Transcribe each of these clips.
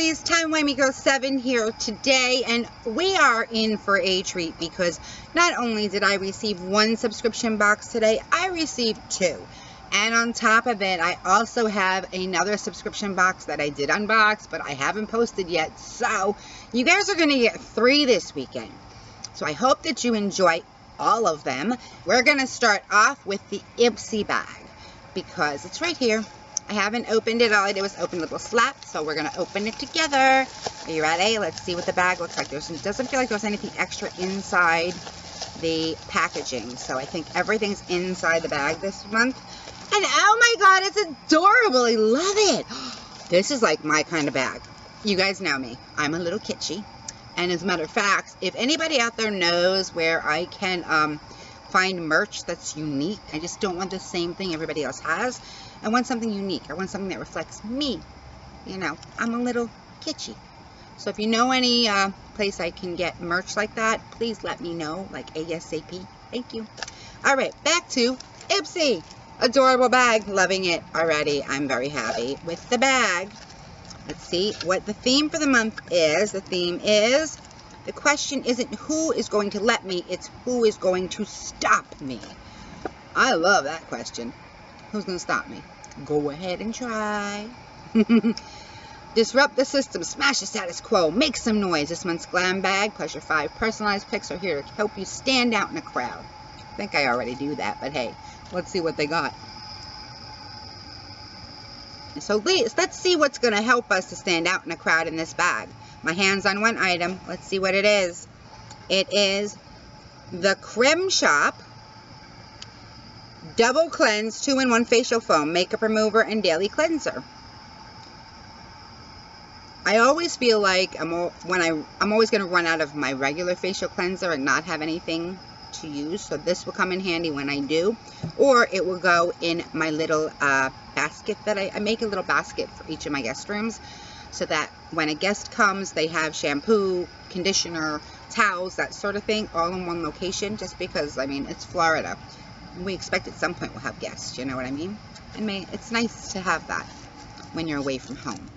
girlies, TWG7 here today, and we are in for a treat because not only did I receive one subscription box today, I received two. And on top of it, I also have another subscription box that I did unbox, but I haven't posted yet. So you guys are going to get 3 this weekend. So I hope that you enjoy all of them. We're going to start off with the Ipsy bag because it's right here. I haven't opened it. All I did was open the little slap, so we're going to open it together. Are you ready? Let's see what the bag looks like. It doesn't feel like there's anything extra inside the packaging, so I think everything's inside the bag this month. And oh my god, it's adorable. I love it. This is like my kind of bag. You guys know me. I'm a little kitschy. And as a matter of fact, if anybody out there knows where I can find merch that's unique, I just don't want the same thing everybody else has. I want something unique. I want something that reflects me. You know, I'm a little kitschy. So if you know any place I can get merch like that, please let me know, like ASAP. Thank you. All right, back to Ipsy. Adorable bag. Loving it already. I'm very happy with the bag. Let's see what the theme for the month is. The theme is, the question isn't who is going to let me, it's who is going to stop me. I love that question. Who's going to stop me? Go ahead and try. Disrupt the system. Smash the status quo. Make some noise. This month's Glam Bag plus your 5 personalized picks are here to help you stand out in a crowd. I think I already do that, but hey, let's see what they got. So let's see what's going to help us to stand out in a crowd in this bag. My hand's on one item. Let's see what it is. It is the Creme Shop Double Cleanse 2-in-1 Facial Foam Makeup Remover and Daily Cleanser. I always feel like I'm always going to run out of my regular facial cleanser and not have anything to use, so this will come in handy when I do, or it will go in my little basket that I make a little basket for each of my guest rooms, so that when a guest comes, they have shampoo, conditioner, towels, that sort of thing, all in one location, just because, I mean, it's Florida. We expect at some point we'll have guests, you know what I mean? And it's nice to have that when you're away from home.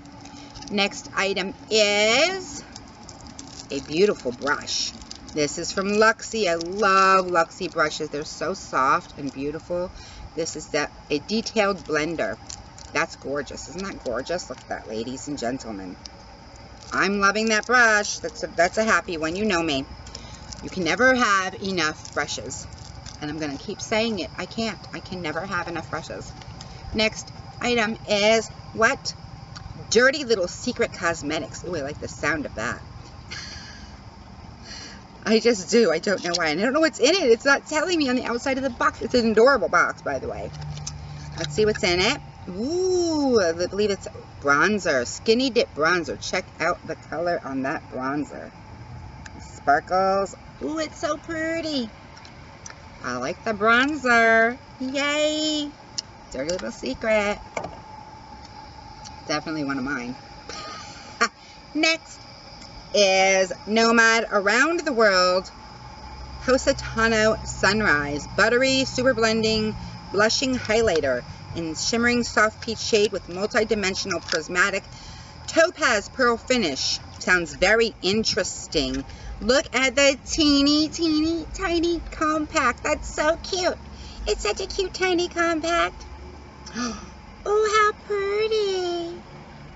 Next item is a beautiful brush. This is from Luxie. I love Luxie brushes. They're so soft and beautiful. This is a detailed blender. That's gorgeous. Isn't that gorgeous? Look at that, ladies and gentlemen. I'm loving that brush. That's a happy one. You know me. You can never have enough brushes. And I'm going to keep saying it. I can't. I can never have enough brushes. Next item is what? Dirty Little Secret Cosmetics. Ooh, I like the sound of that. I just do. I don't know why. And I don't know what's in it. It's not telling me on the outside of the box. It's an adorable box, by the way. Let's see what's in it. Ooh, I believe it's bronzer. Skinny Dip bronzer. Check out the color on that bronzer. Sparkles. Ooh, it's so pretty. I like the bronzer. Yay. Dirty Little Secret. Definitely one of mine. Next is Nomad Around the World Positano Sunrise Buttery Super Blending Blushing Highlighter in shimmering soft peach shade with multi-dimensional prismatic topaz pearl finish. Sounds very interesting. Look at the teeny tiny compact. That's so cute. It's such a cute tiny compact. Oh, how pretty.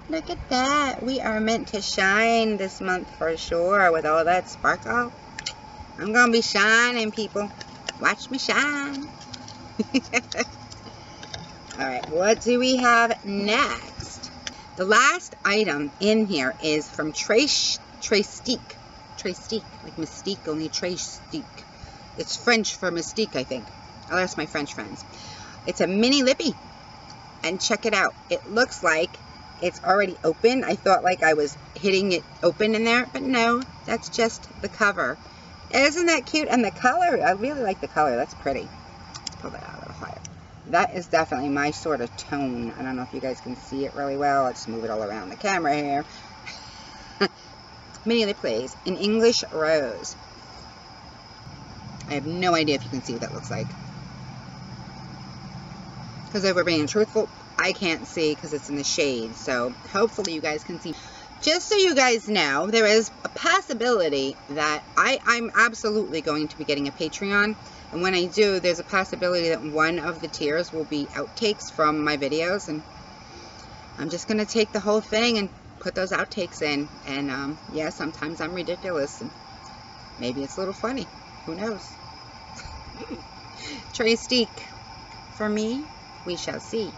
Look at that. We are meant to shine this month for sure with all that sparkle. I'm going to be shining, people. Watch me shine. Alright, what do we have next? The last item in here is from Trestique. Trestique, like Mystique, only Trestique. It's French for Mystique, I think. I'll ask my French friends. It's a mini lippy. And check it out. It looks like it's already open. I thought like I was hitting it open in there, but no, that's just the cover. Isn't that cute? And the color, I really like the color. That's pretty. Let's pull that out a little higher. That is definitely my sort of tone. I don't know if you guys can see it really well. I'll just move it all around the camera here. Mini lip glaze in English Rose. I have no idea if you can see what that looks like. Because if we're being truthful, I can't see because it's in the shade. So hopefully you guys can see. just so you guys know, there is a possibility that I'm absolutely going to be getting a Patreon. And when I do, there's a possibility that one of the tiers will be outtakes from my videos. And I'm just going to take the whole thing and put those outtakes in. And yeah, sometimes I'm ridiculous. And maybe it's a little funny. Who knows? Tray steak. For me, we shall see.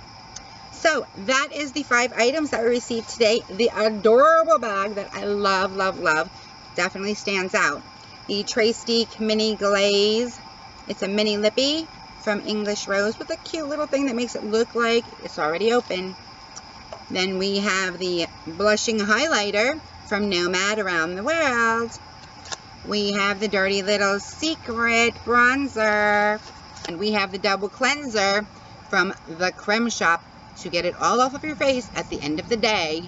So that is the 5 items that we received today. The adorable bag that I love, love, love. Definitely stands out. The Tray Steak Mini Glaze. It's a mini lippy from English Rose with a cute little thing that makes it look like it's already open. Then we have the Blushing Highlighter from Nomad Around the World. We have the Dirty Little Secret Bronzer. And we have the Double Cleanser from the Creme Shop to get it all off of your face at the end of the day,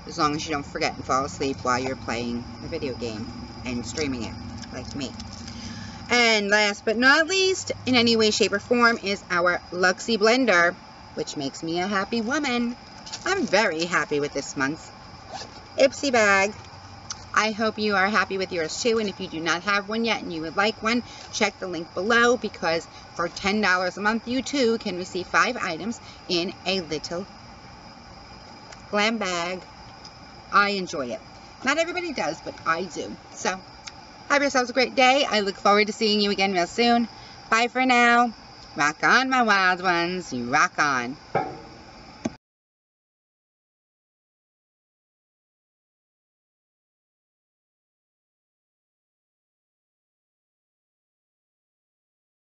as long as you don't forget and fall asleep while you're playing the video game and streaming it, like me. And last but not least, in any way, shape, or form, is our Luxie Blender, which makes me a happy woman. I'm very happy with this month's Ipsy bag. I hope you are happy with yours too, and if you do not have one yet and you would like one, check the link below, because for $10 a month, you too can receive 5 items in a little glam bag. I enjoy it. Not everybody does, but I do. So, have yourselves a great day. I look forward to seeing you again real soon. Bye for now. Rock on, my wild ones. You rock on.